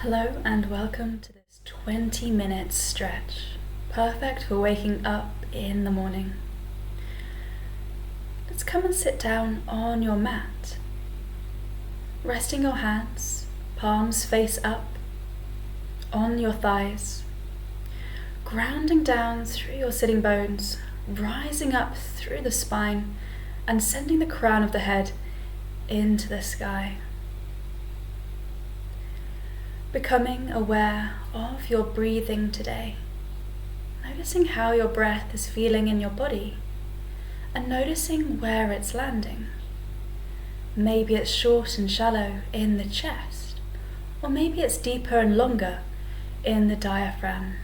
Hello and welcome to this 20-minute stretch, perfect for waking up in the morning. Let's come and sit down on your mat, resting your hands, palms face up, on your thighs, grounding down through your sitting bones, rising up through the spine and sending the crown of the head into the sky. Becoming aware of your breathing today, noticing how your breath is feeling in your body and noticing where it's landing. Maybe it's short and shallow in the chest, or maybe it's deeper and longer in the diaphragm.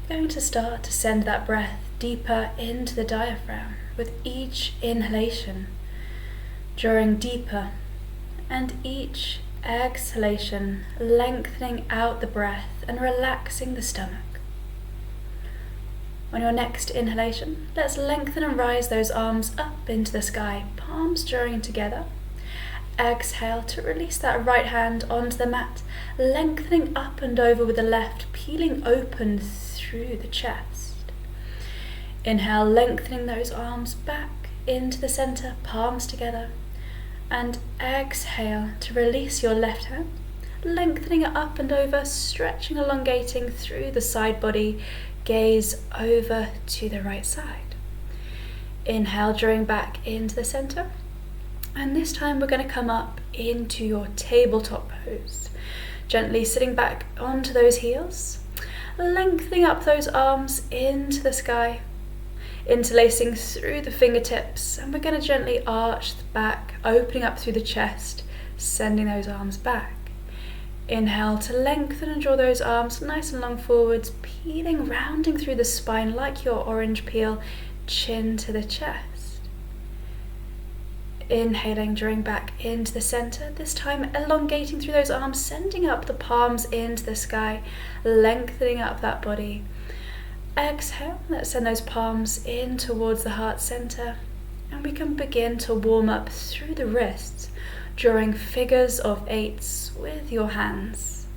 Going to start to send that breath deeper into the diaphragm with each inhalation, drawing deeper, and each exhalation, lengthening out the breath and relaxing the stomach. On your next inhalation, let's lengthen and rise those arms up into the sky, palms drawing together. Exhale to release that right hand onto the mat, lengthening up and over with the left, peeling open through the chest. Inhale, lengthening those arms back into the center, palms together. And exhale to release your left hand, lengthening it up and over, stretching, elongating through the side body, gaze over to the right side. Inhale, drawing back into the center. And this time we're going to come up into your tabletop pose. Gently sitting back onto those heels, lengthening up those arms into the sky, interlacing through the fingertips, and we're going to gently arch the back, opening up through the chest, sending those arms back. Inhale to lengthen and draw those arms nice and long forwards, peeling, rounding through the spine like your orange peel, chin to the chest. Inhaling, drawing back into the center, this time elongating through those arms, sending up the palms into the sky, lengthening up that body. Exhale, let's send those palms in towards the heart center, and we can begin to warm up through the wrists, drawing figures of eights with your hands.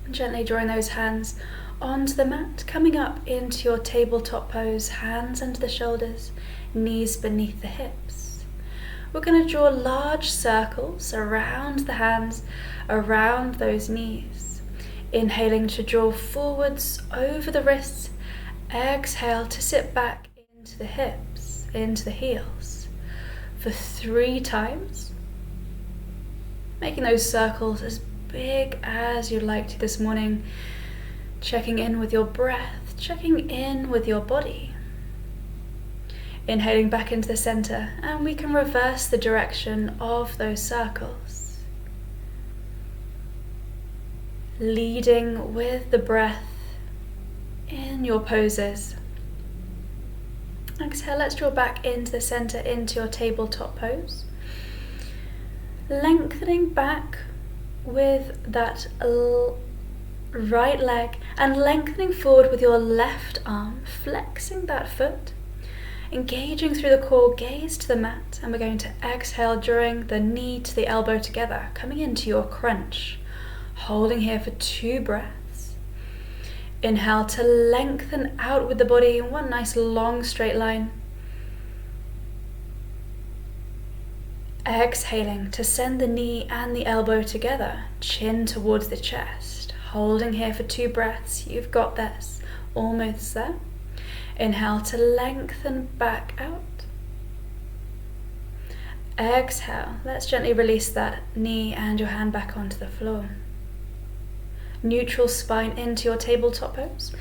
And gently drawing those hands onto the mat, coming up into your tabletop pose, hands under the shoulders, knees beneath the hips. We're going to draw large circles around the hands, around those knees. Inhaling to draw forwards over the wrists. Exhale to sit back into the hips, into the heels. For 3 times. Making those circles as big as you'd like to this morning. Checking in with your breath, checking in with your body. Inhaling back into the center, and we can reverse the direction of those circles. Leading with the breath in your poses. Exhale, let's draw back into the center, into your tabletop pose. Lengthening back with that right leg and lengthening forward with your left arm, flexing that foot. Engaging through the core, gaze to the mat, and we're going to exhale, drawing the knee to the elbow together, coming into your crunch. Holding here for 2 breaths. Inhale to lengthen out with the body in one nice long straight line. Exhaling to send the knee and the elbow together, chin towards the chest. Holding here for 2 breaths, you've got this, almost there. Inhale to lengthen back out. Exhale, let's gently release that knee and your hand back onto the floor. Neutral spine into your tabletop pose.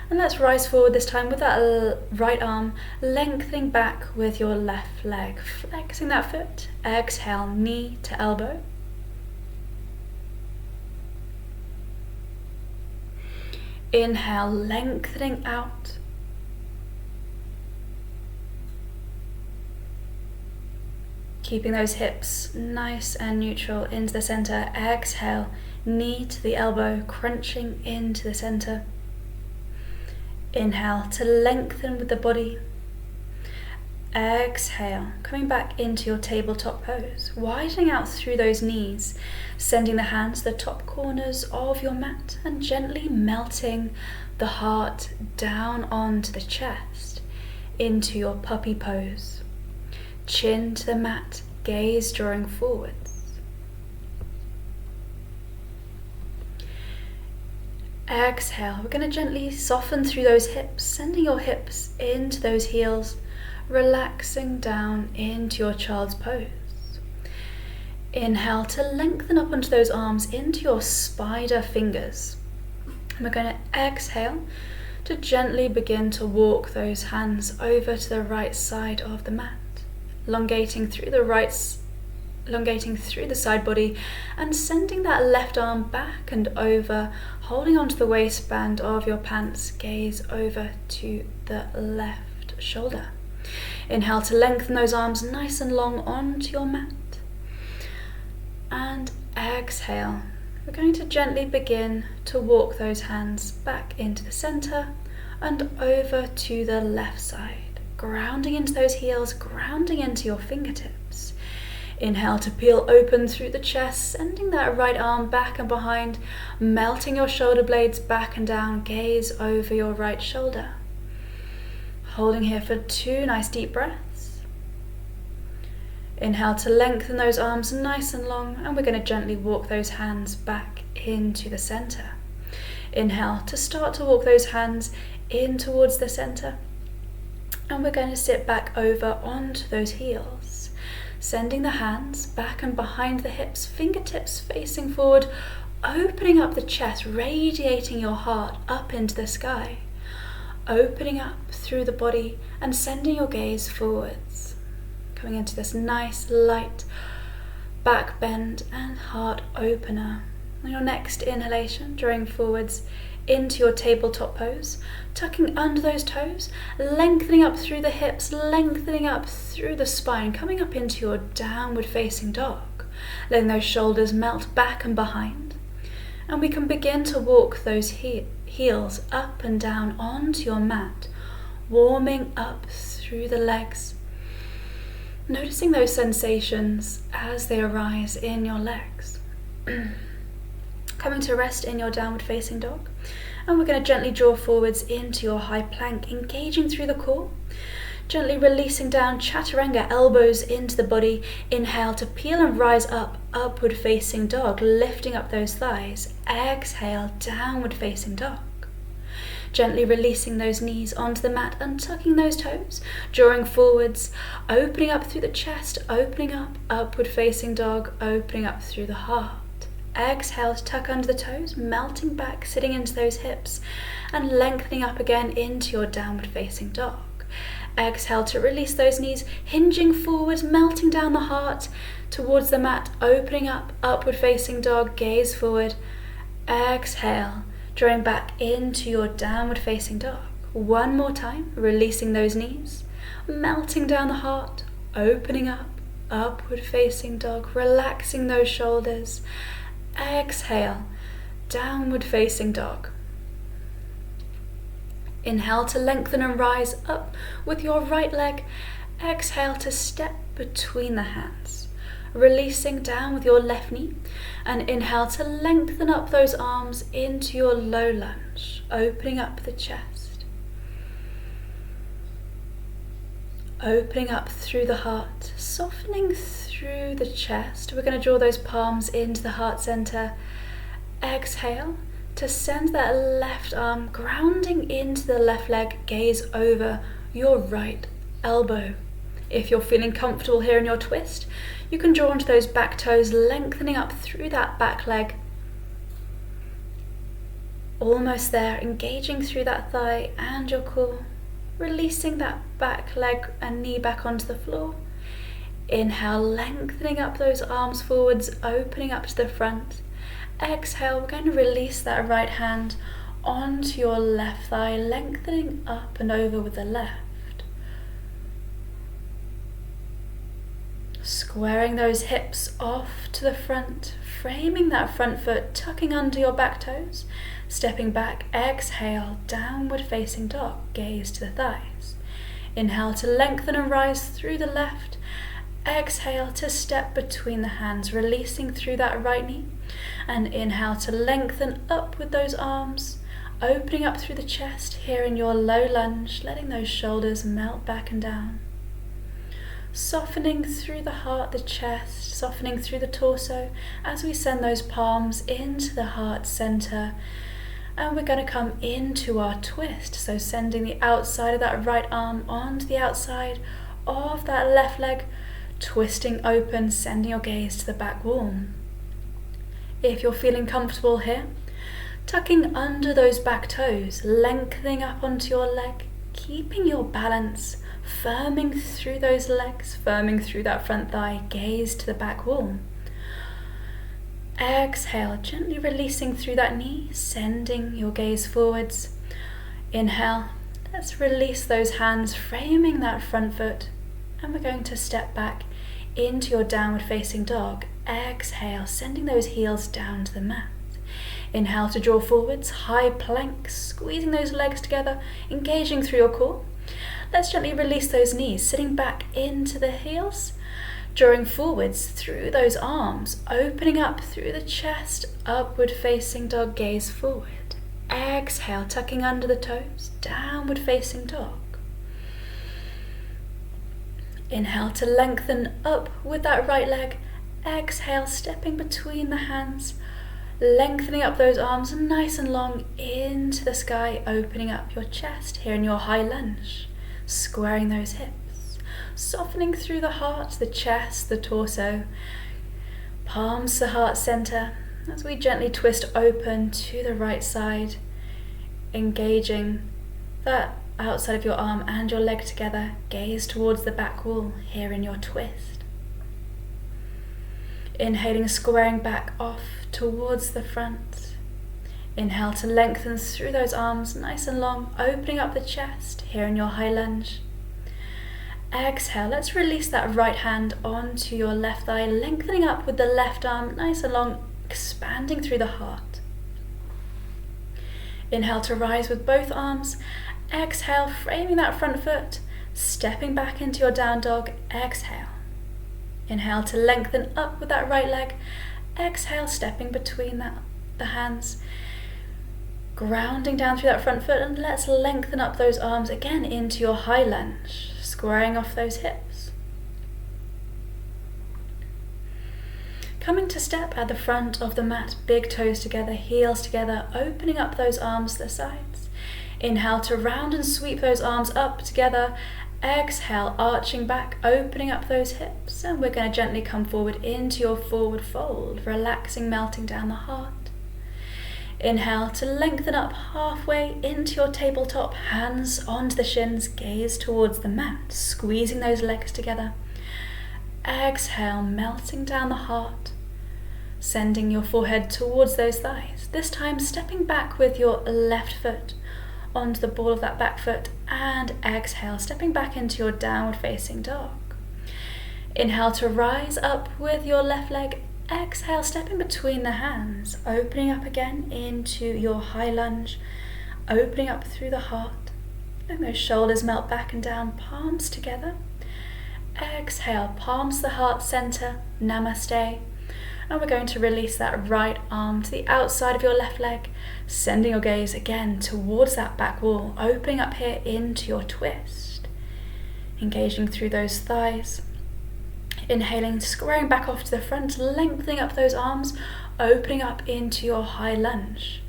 And let's rise forward this time with that right arm, lengthening back with your left leg, flexing that foot. Exhale, knee to elbow. Inhale, lengthening out. Keeping those hips nice and neutral into the center. Exhale, knee to the elbow, crunching into the center. Inhale to lengthen with the body. Exhale, coming back into your tabletop pose, widening out through those knees, sending the hands to the top corners of your mat and gently melting the heart down onto the chest, into your puppy pose. Chin to the mat, gaze drawing forwards. Exhale, we're going to gently soften through those hips, sending your hips into those heels, relaxing down into your child's pose. Inhale to lengthen up onto those arms into your spider fingers. And we're going to exhale to gently begin to walk those hands over to the right side of the mat, elongating through the side body and sending that left arm back and over, holding onto the waistband of your pants, gaze over to the left shoulder. Inhale to lengthen those arms nice and long onto your mat. And exhale. We're going to gently begin to walk those hands back into the center and over to the left side, grounding into those heels, grounding into your fingertips. Inhale to peel open through the chest, sending that right arm back and behind, melting your shoulder blades back and down, gaze over your right shoulder. Holding here for 2 nice deep breaths. Inhale to lengthen those arms nice and long, and we're going to gently walk those hands back into the center. Inhale to start to walk those hands in towards the center, and we're going to sit back over onto those heels, sending the hands back and behind the hips, fingertips facing forward, opening up the chest, radiating your heart up into the sky, opening up through the body and sending your gaze forwards, coming into this nice light back bend and heart opener. On your next inhalation, drawing forwards into your tabletop pose, tucking under those toes, lengthening up through the hips, lengthening up through the spine, coming up into your downward facing dog, letting those shoulders melt back and behind. And we can begin to walk those heels up and down onto your mat, warming up through the legs, noticing those sensations as they arise in your legs. Coming to rest in your downward facing dog, and we're going to gently draw forwards into your high plank, engaging through the core, gently releasing down, chaturanga, elbows into the body. Inhale to peel and rise up, upward facing dog, lifting up those thighs. Exhale, downward facing dog. Gently releasing those knees onto the mat and tucking those toes, drawing forwards, opening up through the chest, opening up, upward facing dog, opening up through the heart. Exhale to tuck under the toes, melting back, sitting into those hips, and lengthening up again into your downward facing dog. Exhale to release those knees, hinging forward, melting down the heart towards the mat, opening up, upward facing dog, gaze forward. Exhale, drawing back into your downward facing dog. One more time, releasing those knees, melting down the heart, opening up, upward facing dog, relaxing those shoulders. Exhale, downward facing dog. Inhale to lengthen and rise up with your right leg. Exhale to step between the hands, releasing down with your left knee. And inhale to lengthen up those arms into your low lunge, opening up the chest. Opening up through the heart, softening through the chest. We're going to draw those palms into the heart center. Exhale to send that left arm grounding into the left leg, gaze over your right elbow. If you're feeling comfortable here in your twist, you can draw onto those back toes, lengthening up through that back leg. Almost there, engaging through that thigh and your core, releasing that back leg and knee back onto the floor. Inhale, lengthening up those arms forwards, opening up to the front. Exhale, we're going to release that right hand onto your left thigh, lengthening up and over with the left. Squaring those hips off to the front, framing that front foot, tucking under your back toes, stepping back. Exhale, downward facing dog, gaze to the thighs. Inhale to lengthen and rise through the left. Exhale to step between the hands, releasing through that right knee. And inhale to lengthen up with those arms, opening up through the chest here in your low lunge, letting those shoulders melt back and down. Softening through the heart, the chest, softening through the torso as we send those palms into the heart center. And we're going to come into our twist, so sending the outside of that right arm onto the outside of that left leg, twisting open, sending your gaze to the back wall. If you're feeling comfortable here, tucking under those back toes, lengthening up onto your leg, keeping your balance, firming through those legs, firming through that front thigh, gaze to the back wall. Exhale, gently releasing through that knee, sending your gaze forwards. Inhale, let's release those hands, framing that front foot, and we're going to step back into your downward facing dog. Exhale, sending those heels down to the mat. Inhale to draw forwards, high plank, squeezing those legs together, engaging through your core. Let's gently release those knees, sitting back into the heels, drawing forwards through those arms, opening up through the chest, upward facing dog, gaze forward. Exhale, tucking under the toes, downward facing dog. Inhale to lengthen up with that right leg. Exhale, stepping between the hands, lengthening up those arms nice and long into the sky, opening up your chest here in your high lunge, squaring those hips, softening through the heart, the chest, the torso, palms to heart center as we gently twist open to the right side, engaging that outside of your arm and your leg together, gaze towards the back wall here in your twist. Inhaling, squaring back off towards the front. Inhale to lengthen through those arms nice and long, opening up the chest here in your high lunge. Exhale, let's release that right hand onto your left thigh, lengthening up with the left arm nice and long, expanding through the heart. Inhale to rise with both arms. Exhale, framing that front foot, stepping back into your down dog. Exhale. Inhale to lengthen up with that right leg. Exhale, stepping between the hands, grounding down through that front foot, and let's lengthen up those arms again into your high lunge, squaring off those hips. Coming to step at the front of the mat, big toes together, heels together, opening up those arms to the sides. Inhale to round and sweep those arms up together. Exhale, arching back, opening up those hips, and we're going to gently come forward into your forward fold, relaxing, melting down the heart. Inhale to lengthen up halfway into your tabletop, hands onto the shins, gaze towards the mat, squeezing those legs together. Exhale, melting down the heart, sending your forehead towards those thighs, this time stepping back with your left foot onto the ball of that back foot, and exhale, stepping back into your downward facing dog. Inhale to rise up with your left leg. Exhale, stepping between the hands, opening up again into your high lunge, opening up through the heart, letting those shoulders melt back and down, palms together. Exhale, palms to the heart center, namaste. And we're going to release that right arm to the outside of your left leg, sending your gaze again towards that back wall, opening up here into your twist, engaging through those thighs. Inhaling, squaring back off to the front, lengthening up those arms, opening up into your high lunge.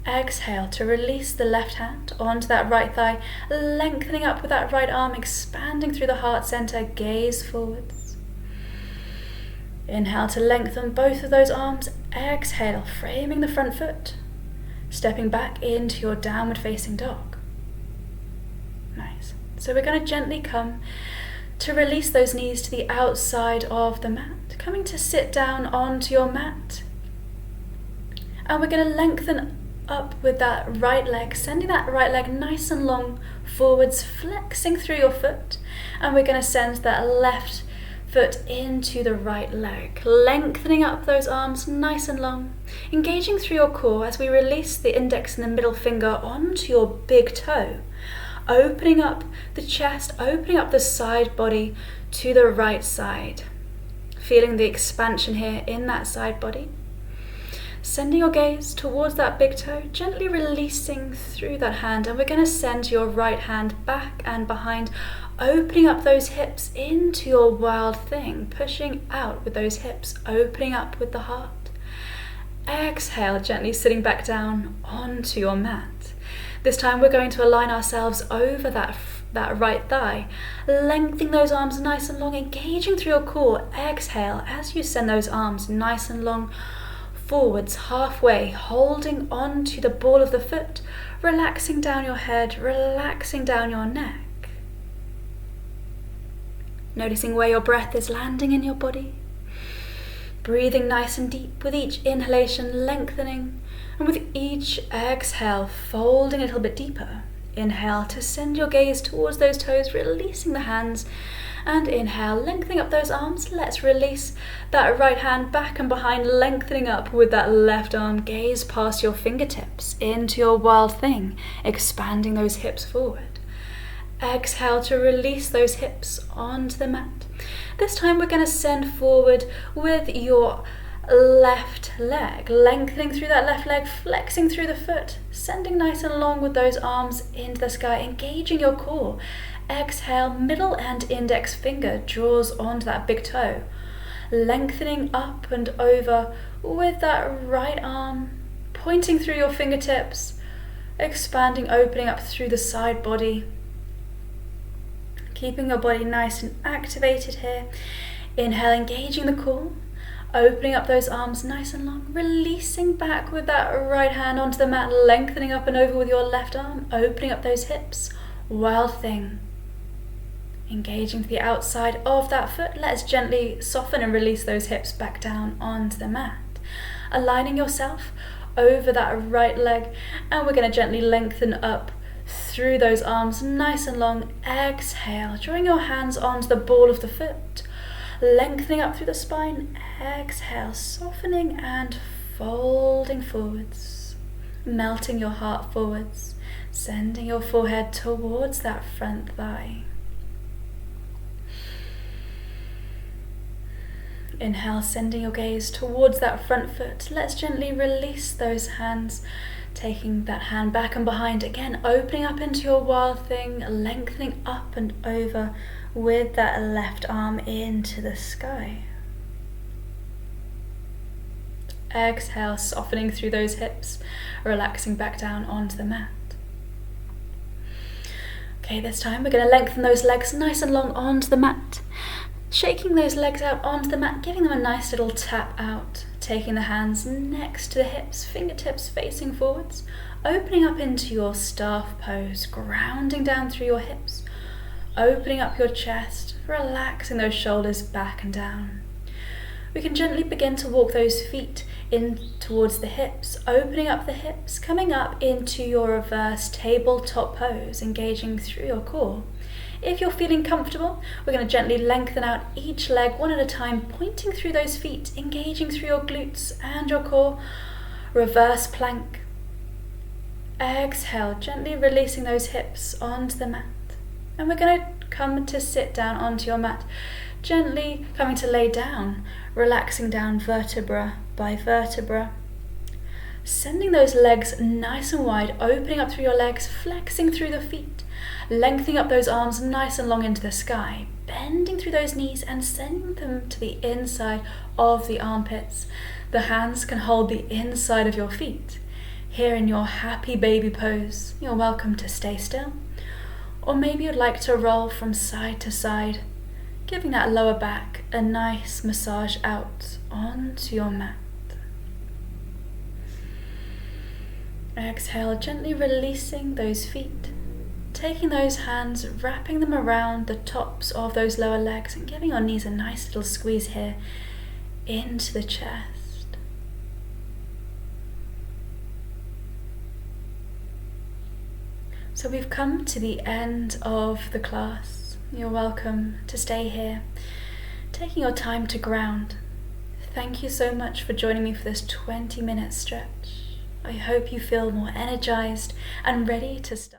Exhale to release the left hand onto that right thigh, lengthening up with that right arm, expanding through the heart center, gaze forwards. Inhale to lengthen both of those arms. Exhale, framing the front foot, stepping back into your downward facing dog. Nice. So we're going to gently come to release those knees to the outside of the mat, coming to sit down onto your mat. And we're going to lengthen up with that right leg, sending that right leg nice and long forwards, flexing through your foot. And we're going to send that left foot into the right leg, lengthening up those arms nice and long, engaging through your core as we release the index and the middle finger onto your big toe, opening up the chest, opening up the side body to the right side. Feeling the expansion here in that side body. Sending your gaze towards that big toe, gently releasing through that hand, and we're going to send your right hand back and behind, opening up those hips into your wild thing, pushing out with those hips, opening up with the heart. Exhale, gently sitting back down onto your mat. This time we're going to align ourselves over that right thigh, lengthening those arms nice and long, engaging through your core. Exhale as you send those arms nice and long forwards, halfway, holding on to the ball of the foot, relaxing down your head, relaxing down your neck. Noticing where your breath is landing in your body. Breathing nice and deep with each inhalation, lengthening, and with each exhale, folding a little bit deeper. Inhale to send your gaze towards those toes, releasing the hands, and inhale, lengthening up those arms. Let's release that right hand back and behind, lengthening up with that left arm. Gaze past your fingertips into your wild thing, expanding those hips forward. Exhale to release those hips onto the mat. This time we're going to send forward with your left leg, lengthening through that left leg, flexing through the foot, sending nice and long with those arms into the sky, engaging your core. Exhale, middle and index finger draws onto that big toe, lengthening up and over with that right arm, pointing through your fingertips, expanding, opening up through the side body, keeping your body nice and activated here. Inhale, engaging the core, opening up those arms nice and long, releasing back with that right hand onto the mat, lengthening up and over with your left arm, opening up those hips, wild thing. Engaging to the outside of that foot, let's gently soften and release those hips back down onto the mat. Aligning yourself over that right leg, and we're going to gently lengthen up through those arms, nice and long. Exhale, drawing your hands onto the ball of the foot, lengthening up through the spine. Exhale, softening and folding forwards, melting your heart forwards, sending your forehead towards that front thigh. Inhale, sending your gaze towards that front foot. Let's gently release those hands, taking that hand back and behind. Again, opening up into your wild thing, lengthening up and over with that left arm into the sky. Exhale, softening through those hips, relaxing back down onto the mat. Okay, this time we're going to lengthen those legs nice and long onto the mat. Shaking those legs out onto the mat, giving them a nice little tap out. Taking the hands next to the hips, fingertips facing forwards. Opening up into your staff pose, grounding down through your hips. Opening up your chest, relaxing those shoulders back and down. We can gently begin to walk those feet in towards the hips, opening up the hips, coming up into your reverse tabletop pose, engaging through your core. If you're feeling comfortable, we're going to gently lengthen out each leg one at a time, pointing through those feet, engaging through your glutes and your core. Reverse plank. Exhale, gently releasing those hips onto the mat. And we're going to come to sit down onto your mat, gently coming to lay down, relaxing down vertebra by vertebra. Sending those legs nice and wide, opening up through your legs, flexing through the feet, lengthening up those arms nice and long into the sky, bending through those knees and sending them to the inside of the armpits. The hands can hold the inside of your feet. Here in your happy baby pose, you're welcome to stay still. Or maybe you'd like to roll from side to side, giving that lower back a nice massage out onto your mat. Exhale, gently releasing those feet, taking those hands, wrapping them around the tops of those lower legs and giving your knees a nice little squeeze here into the chest. So we've come to the end of the class. You're welcome to stay here, taking your time to ground. Thank you so much for joining me for this 20-minute stretch. I hope you feel more energized and ready to start.